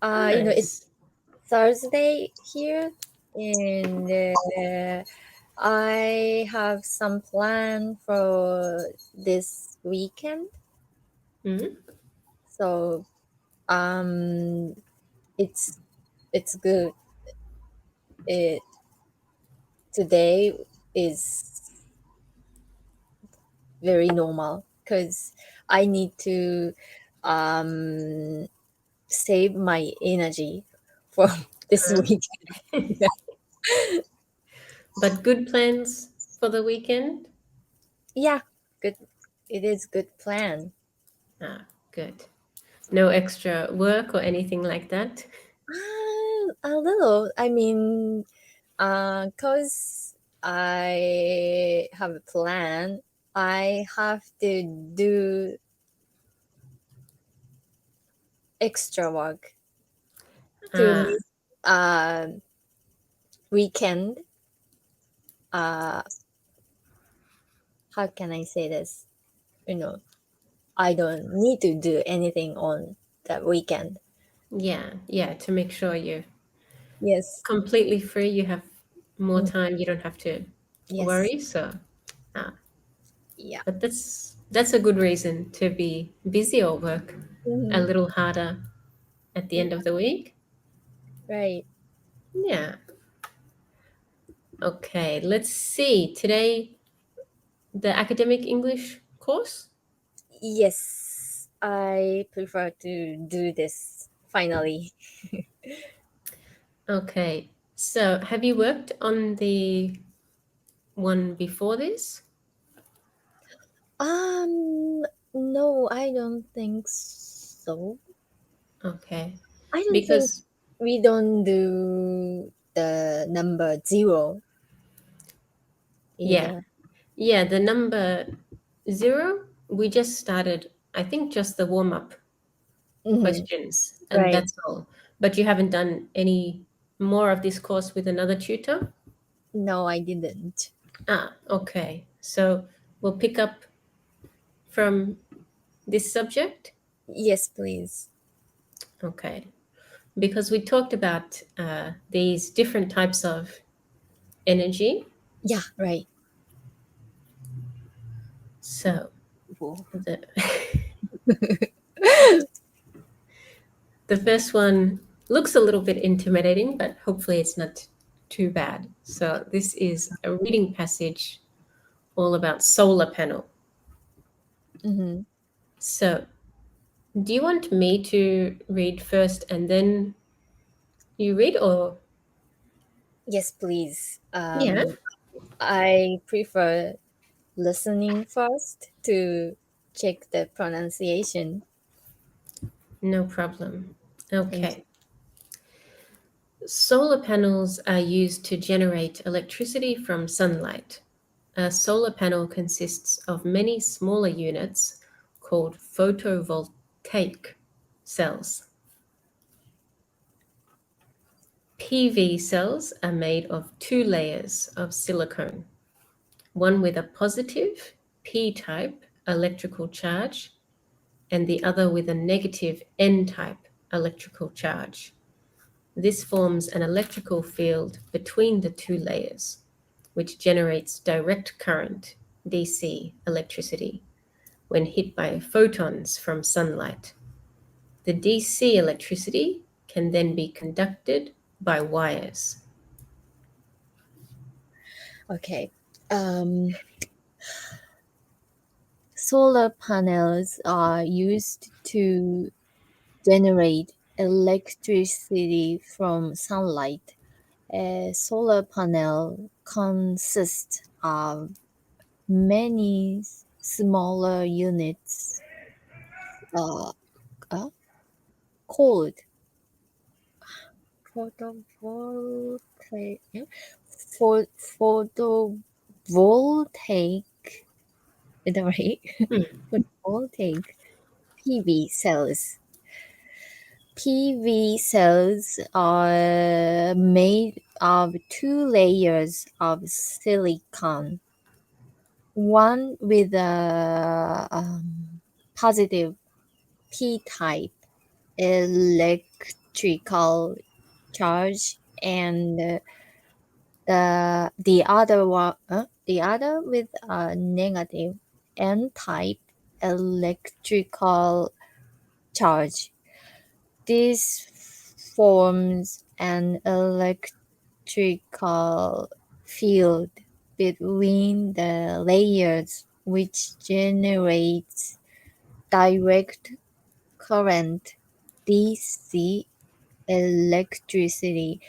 It's Nice. Thursday here, and I have some plan for this weekend. Mhm. So um, it's good. It today is very normal because I need to um save my energy for this Uh, week. but good plans for the weekend? Yeah, good. It is good plan. Ah, good. No extra work or anything like that? A little. I mean, cause I have a plan. I have to do extra work to Ah, miss weekend. Uh, how can I say this? You know, I don't need to do anything on that weekend. yeah, to make sure you're Yes. completely free, you have more Mm, time, you don't have to yes. worry. So, ah, Yeah. but that's a good reason to be busy or work a Mhm. little harder at the end Yeah. of the week. Right. Yeah. Okay, let's see. Today, the academic English course. Yes. I prefer to do this finally. Okay. So, have you worked on the one before this? Um, no, I don't think so. Okay. I don't think Because, we don't do the number zero in yeah, the. yeah, the number zero, we just started, I think, just the warm up Mhm. questions, and Right. that's all. But you haven't done any more of this course with another tutor? No, I didn't. Ah, okay. So, we'll pick up from this subject. Yes, please. Okay. Because we talked about these different types of energy. Yeah, right. So Whoa. the the first one looks a little bit intimidating, but hopefully it's not too bad. So this is a reading passage all about solar panel. Mm-hmm. So do you want me to read first and then you read, or Yes, please. yeah, I prefer listening first to check the pronunciation. no problem. Thank Okay. Solar panels are used to generate electricity from sunlight. A solar panel consists of many smaller units called photovoltaic cells. PV cells are made of two layers of silicon, one with a positive P-type electrical charge and the other with a negative N-type electrical charge. This forms an electrical field between the two layers, which generates direct current, DC electricity, when hit by photons from sunlight. The DC electricity can then be conducted by wires. Okay. Um, Solar panels are used to generate electricity from sunlight. A solar panel consists of many smaller units uh, uh, called photovoltaic, photovoltaic, is that right? Hmm. Photovoltaic PV cells. PV cells are made of two layers of silicon, one with a positive P-type electrode electrical charge, and the other one, the other with a negative n-type electrical charge. This forms an electrical field between the layers, which generates direct current, DC electricity,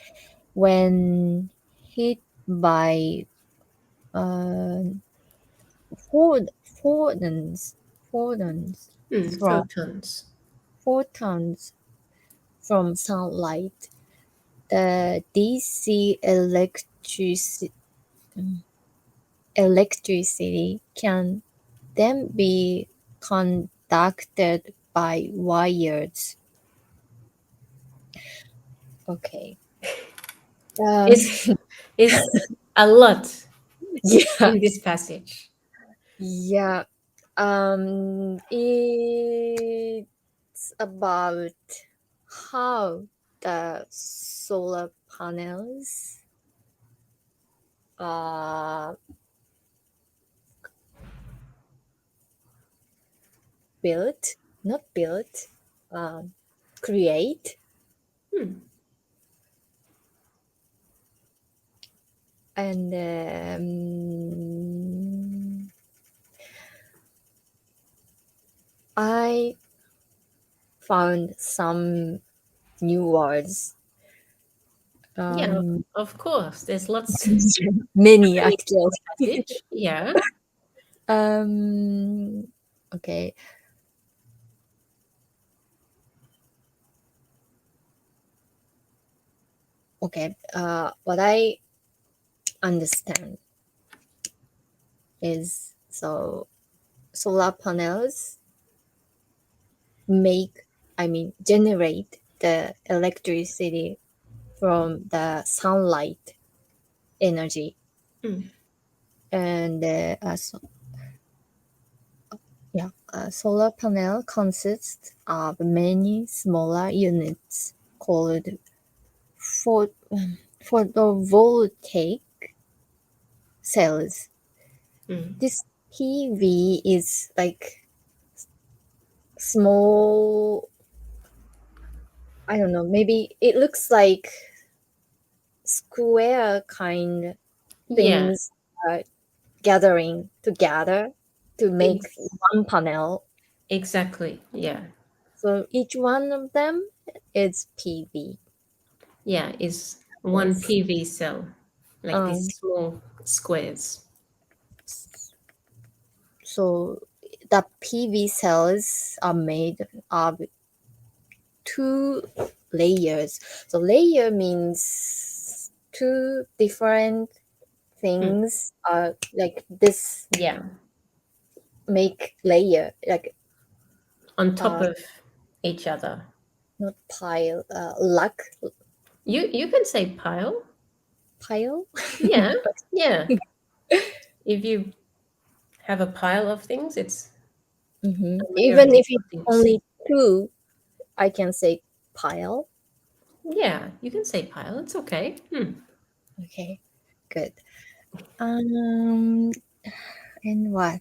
when hit by uh, photons, photons from Photons. photons from sunlight. The DC electricity can then be conducted by wires. Okay. It's a lot Yeah. in this passage. Yeah. It's about how the solar panels are built, not built, create, Hmm. and I found some new words. Yeah, of course. There's lots Many happening in actually. this passage. Yeah. Okay. Okay. What I understand is, so solar panels generate the electricity from the sunlight energy. Mm. And a solar panel consists of many smaller units called photovoltaic cells. Mm. This PV is like small, I don't know, maybe it looks like square kind Yeah, things are gathering together to make one panel. exactly. Yeah. So each one of them is PV. Yeah, is one Yes. PV cell, like Um, these small squares. so the PV cells are made of two layers. So layer means two different things are like this, Yeah, make layer, like on top of each other. not pile, luck You can say pile. pile. Yeah, yeah. If you have a pile of things, it's a layer Even of if it's things. only two, I can say pile. Yeah, you can say pile. It's okay. Okay, good. And what?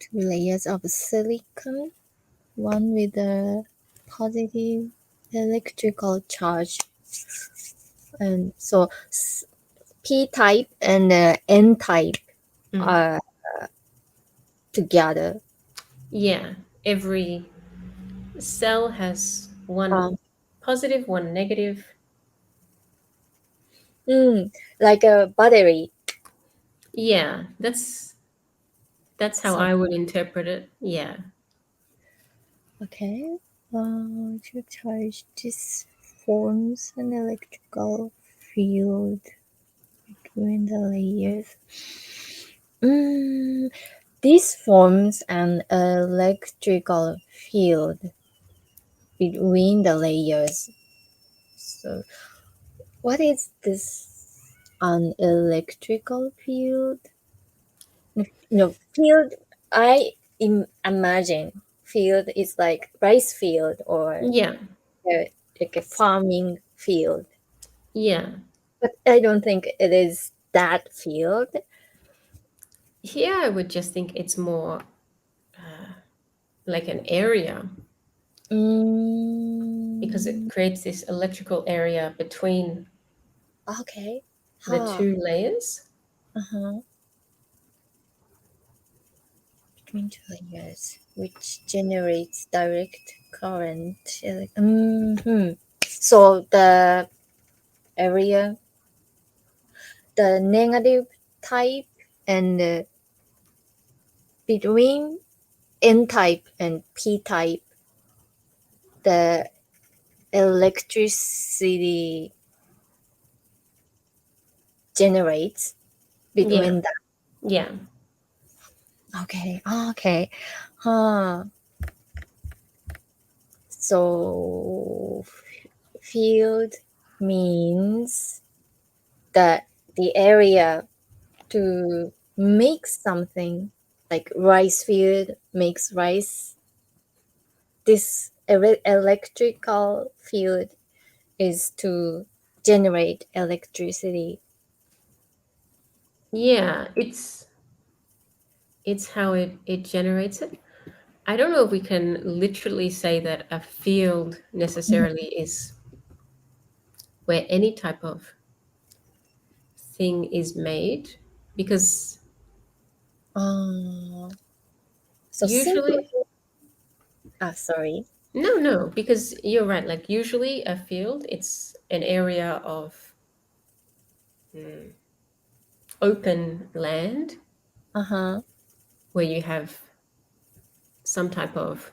Two layers of silicon, one with a positive electrical charge, and so P type and N type Mm. are together. Yeah, every cell has one Um, positive, one negative. like a battery. Yeah, that's how So I would interpret it. Yeah. okay, to charge this forms an electrical field between the layers. This forms an electrical field between the layers. So, what is this? An electrical field? No, field. I imagine field is like rice field or Yeah. like a farming field. Yeah. But I don't think it is that field. Here I would just think it's more like an area because it Mm, creates this electrical area between okay. the Huh. two layers. Uh-huh. Between two layers, which generates direct current. So the area, the negative type, and between N type and P type, the electricity generates Yeah. between that. Yeah. Okay. Okay. Huh. So field means that the area to make something like rice field makes rice. This electrical field is to generate electricity. Yeah. It's how it generates it. I don't know if we can literally say that a field necessarily is where any type of thing is made because Uh, so simply, usually sorry. no, because you're right. Like usually a field, it's an area of mm, open land Uh huh. where you have some type of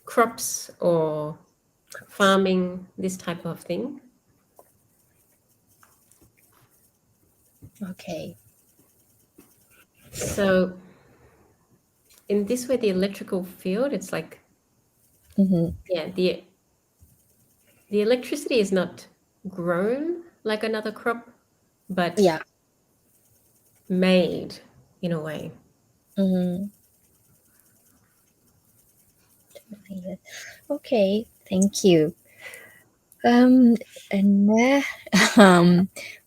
crops or farming, this type of thing. Okay. So in this way, the electrical field, it's like, Mm-hmm. yeah, the electricity is not grown like another crop, but Yeah. made in a way. Mm-hmm. Okay. Thank you. Um, and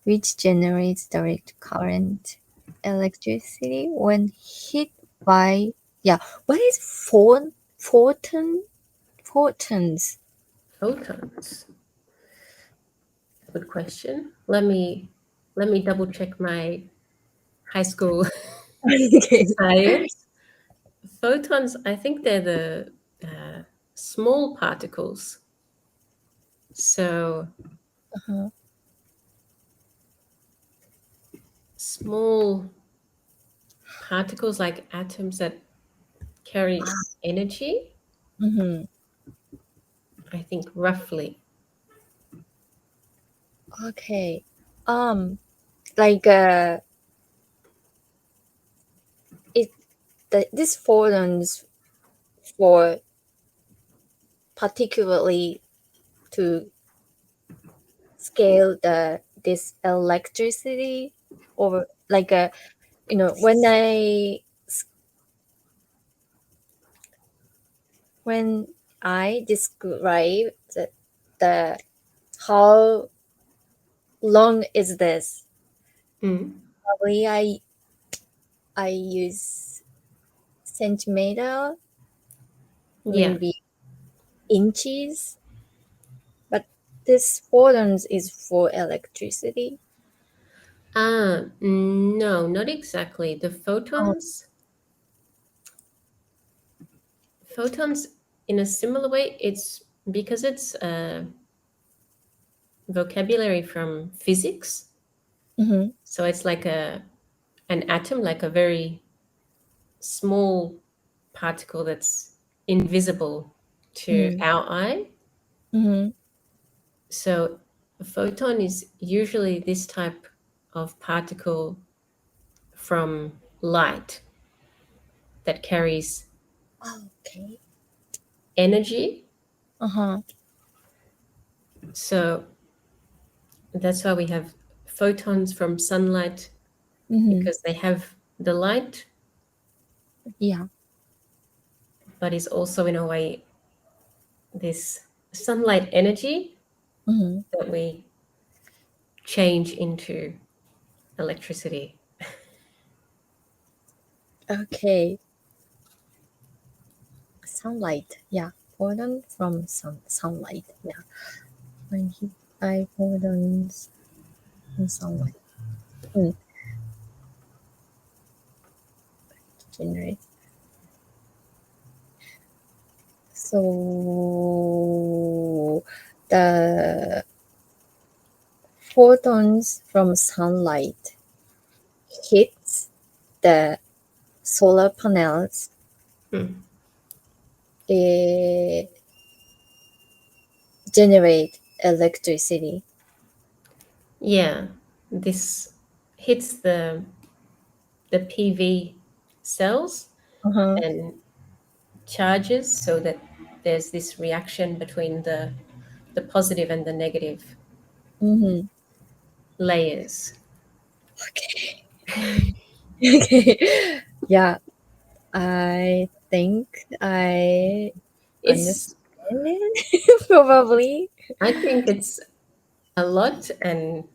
which generates direct current electricity when hit by, yeah, what is photons? Photons. Good question. Let me double check my high school Okay. science. Photons, I think they're the small particles. So Uh-huh. small particles like atoms that carry energy, Mm-hmm. I think roughly. Okay. Um, like it this photons for particularly to scale this electricity, or like when I describe the how long is this, Mm. probably I use centimeter, Yeah. maybe inches, but this photons is for electricity. No, not exactly. The Oh. photons in a similar way, it's because it's vocabulary from physics. Mm-hmm. So it's like an atom, like a very small particle that's invisible to our eye. Mm-hmm. So a photon is usually this type of particle from light that carries Okay. energy. Uh-huh. So that's why we have photons from sunlight Mm-hmm. because they have the light, Yeah. but is also in a way this sunlight energy Mhm. that we change into electricity. Okay. Sunlight. Yeah. Photon from sunlight. Yeah. When hit by photons from sunlight. Mm. Generate. So the photons from sunlight hits the solar panels. Hmm. They generate electricity. Yeah, this hits the PV cells Uh-huh. and charges so that there's this reaction between the positive and the negative Mm-hmm. layers. Okay. Okay. Yeah, I think I It's understand it. Probably. I think it's a lot, and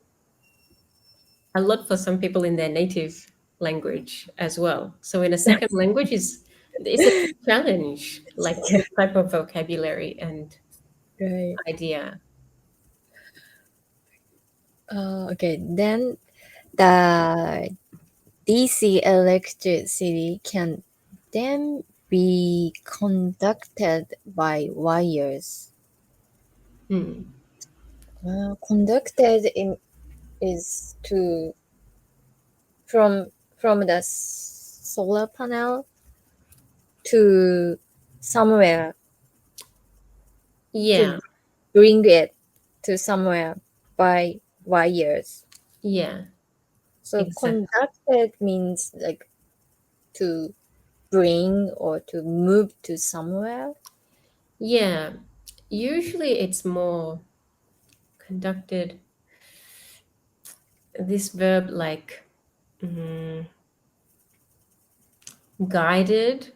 a lot for some people in their native language as well. So in a second language is it's a challenge, like Yeah, this type of vocabulary and right. idea. Okay, then the DC electricity can then be conducted by wires. Hmm. Conducted is to from the solar panel to somewhere to Yeah, bring it to somewhere by wires. yeah, So exactly. conducted means like to bring or to move to somewhere. Yeah, usually it's more conducted. This verb like mm, guided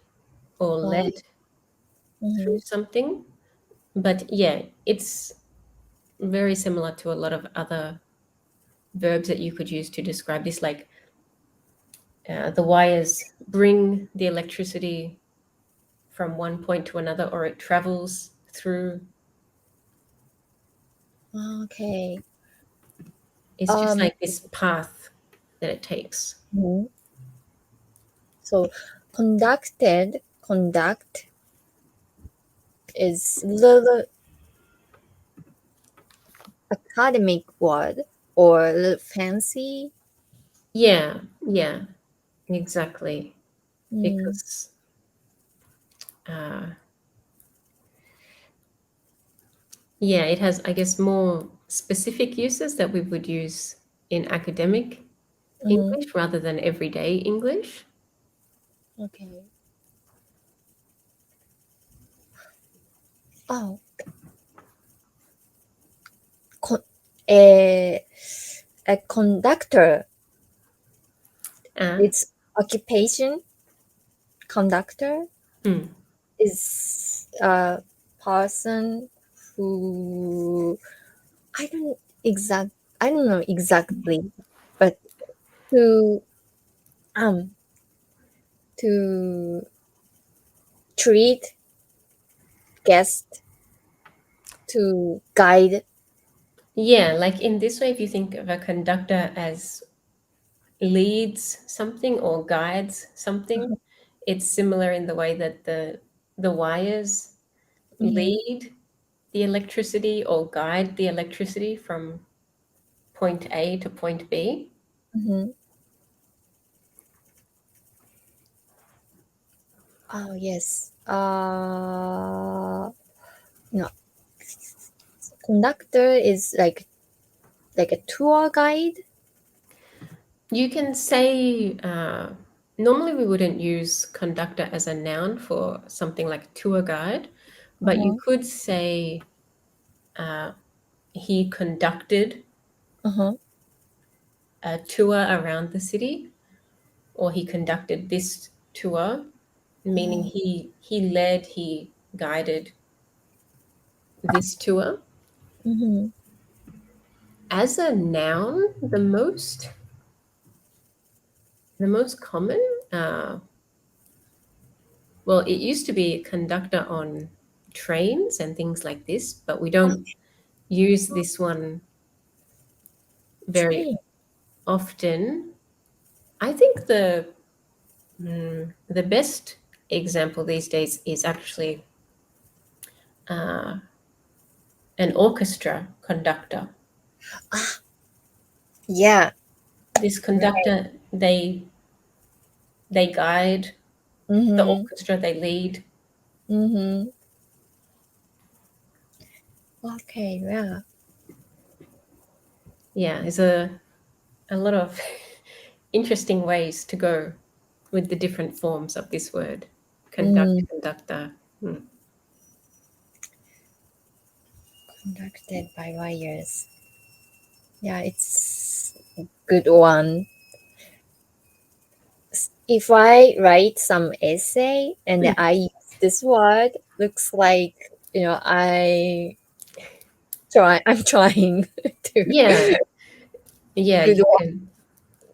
or Uh, led through mhm, something. But yeah, it's very similar to a lot of other verbs that you could use to describe this, like the wires bring the electricity from one point to another, or it travels through. okay. It's just Um. like this path that it takes. Mhm. So conduct is little academic word or a little fancy. Yeah, yeah, exactly. Mm, Because uh, yeah, it has, I guess, more specific uses that we would use in academic mhm. English rather than everyday English. Okay. Oh, con- a, a conductor. Uh, Its occupation, conductor, hmm. is a person who I don't I don't know exactly, but to um to treat guests, to guide. Yeah, like in this way, if you think of a conductor as leads something or guides something, it's similar in the way that the wires Mm-hmm, lead the electricity or guide the electricity from point A to point B. mm-hmm. Oh yes. No, conductor is like a tour guide. You can say, normally we wouldn't use conductor as a noun for something like a tour guide, but you Uh-huh, could say uh, he conducted uh-huh. a tour around the city, or he conducted this tour, meaning Oh, he led, he guided. this tour. Mm-hmm. As a noun, the most common, well, it used to be conductor on trains and things like this, but we don't use this one very Train. often. I think the best example these days is actually uh, an orchestra conductor. Yeah. This conductor, they guide the Mm-hmm. orchestra, they lead. Mm-hmm. Okay, yeah. Yeah, there's a lot of interesting ways to go with the different forms of this word. Conduct, Mm, conductor. conducted by wires. Yeah, it's a good one. If I write some essay and then I use this word, looks like I'm trying to Yeah, yeah, good one.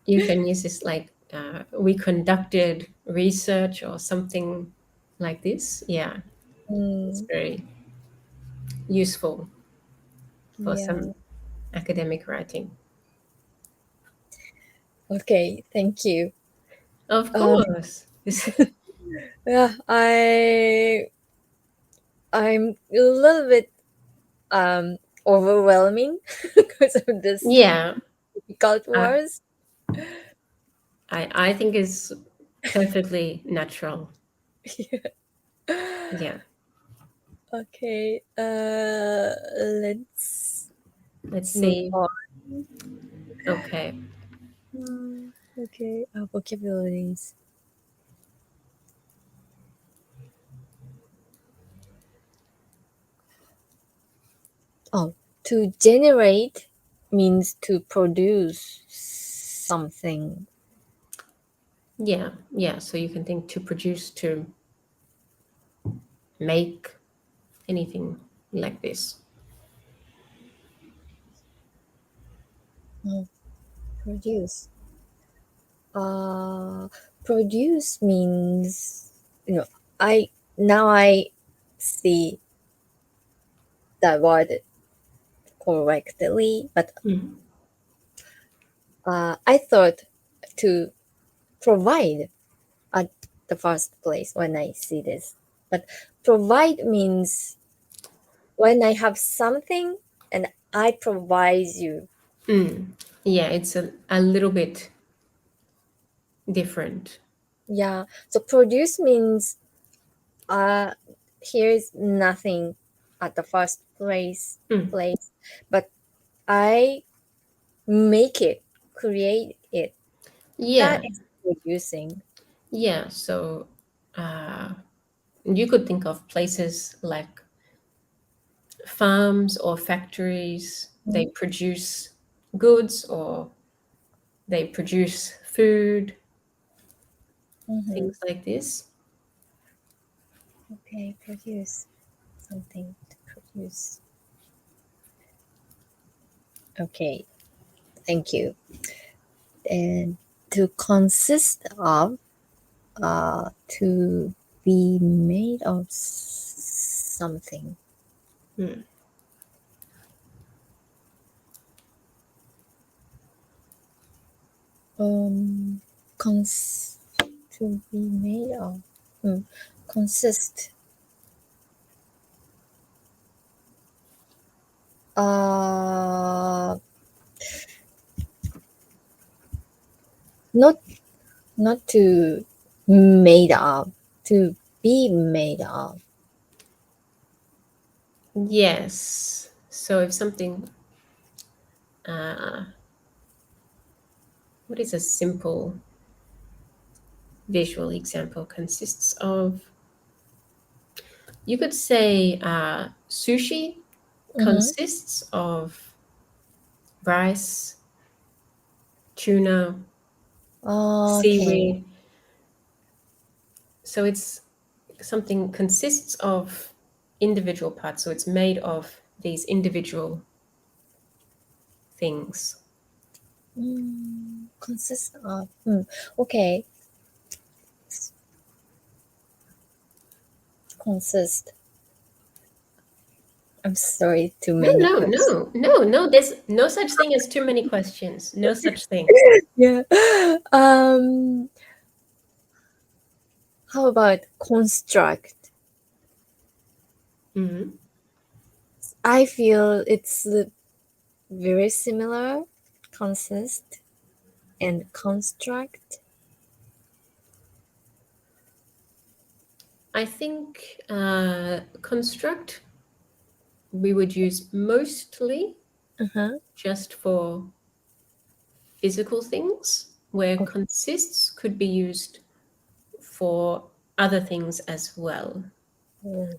you can use this like we conducted research or something like this. Yeah, it's Mm, very useful for yeah. some academic writing. Okay, thank you. Of Um, course. yeah, I'm a little bit overwhelming because of this Yeah, difficult I, words. I think is perfectly natural. Yeah, Okay, let's let's move see. on. Okay. Okay, vocabularies. Oh, to generate means to produce something. Yeah, yeah. So you can think to produce, to make anything like this. Oh, produce. Uh, produce means I now I see that word correctly, but Mm. I thought to provide at the first place when I see this. But provide means when I have something and I provide you. Mm. Yeah, it's a little bit different. Yeah. So produce means uh here's nothing at the first Mm. place, but I make it, create it. That Yeah, is producing. yeah. So uh, you could think of places like farms or factories. They produce goods or they produce food, Mm-hmm. things like this. Okay, produce something to produce. Okay, thank you. And to consist of, to be made of something. Mm. Um, to be made of. Consist. Uh, not not to made of. To be made of. Yes. So if something, uh, what is a simple visual example consists of, you could say sushi Mm-hmm. consists of rice, tuna, Okay. seaweed. So it's something consists of. individual parts. So it's made of these individual things. Consists of. Okay. Consist. I'm sorry, too many questions. No. There's no such thing as too many questions. No such thing. Yeah. How about construct? Mhm. I feel it's very similar. Consist and construct. I think construct we would use mostly Uh-huh. just for physical things, where Okay. consists could be used for other things as well. Oh.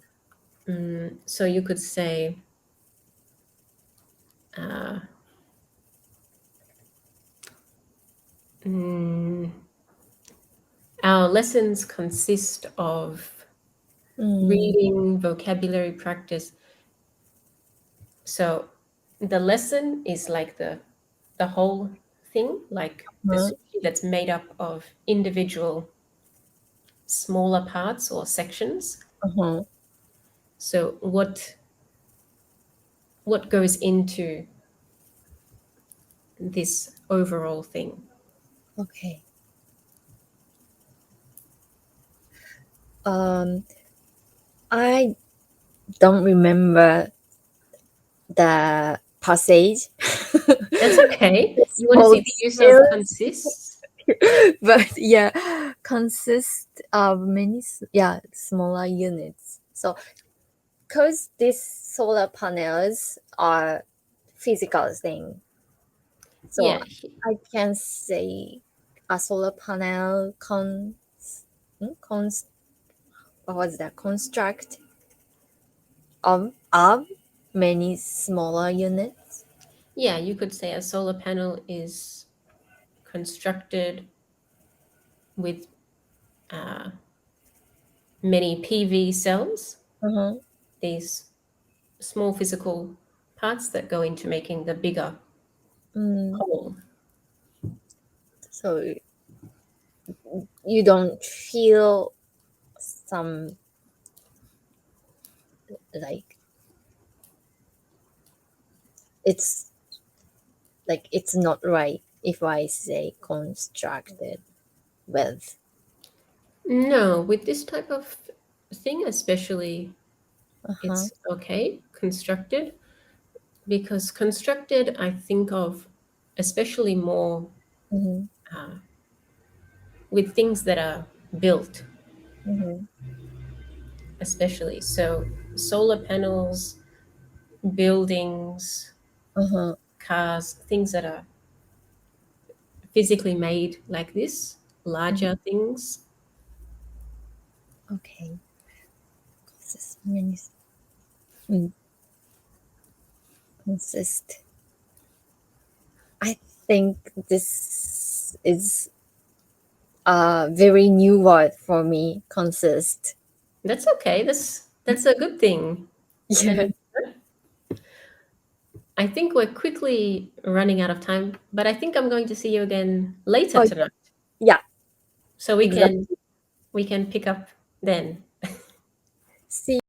So you could say our lessons consist of reading, vocabulary practice. So the lesson is like the whole thing, like the sushi that's made up of individual smaller parts or sections. Uh-huh. So what goes into this overall thing? Okay. I don't remember the passage. That's okay. You want to Small see the use of scale, consists? but yeah, consist of many smaller units. So, because these solar panels are physical thing, so Yeah. I can say a solar panel what was that construct of many smaller units. Yeah, you could say a solar panel is constructed with many PV cells, Uh-huh. these small physical parts that go into making the bigger Mm, whole. so you don't feel some like it's it's not right if I say constructed with. No, with this type of thing, especially, Uh-huh. it's okay, constructed, because constructed, I think of especially more Mm-hmm. with things that are built, Mm-hmm. especially. So, solar panels, buildings, Uh-huh. cars, things that are physically made like this, larger things. Okay. Consist many mm, consist. I think this is a very new word for me. Consist. That's okay. That's a good thing. Yeah. And I think we're quickly running out of time, but I think I'm going to see you again later Oh, tonight. yeah. So Exactly. we can pick up then. See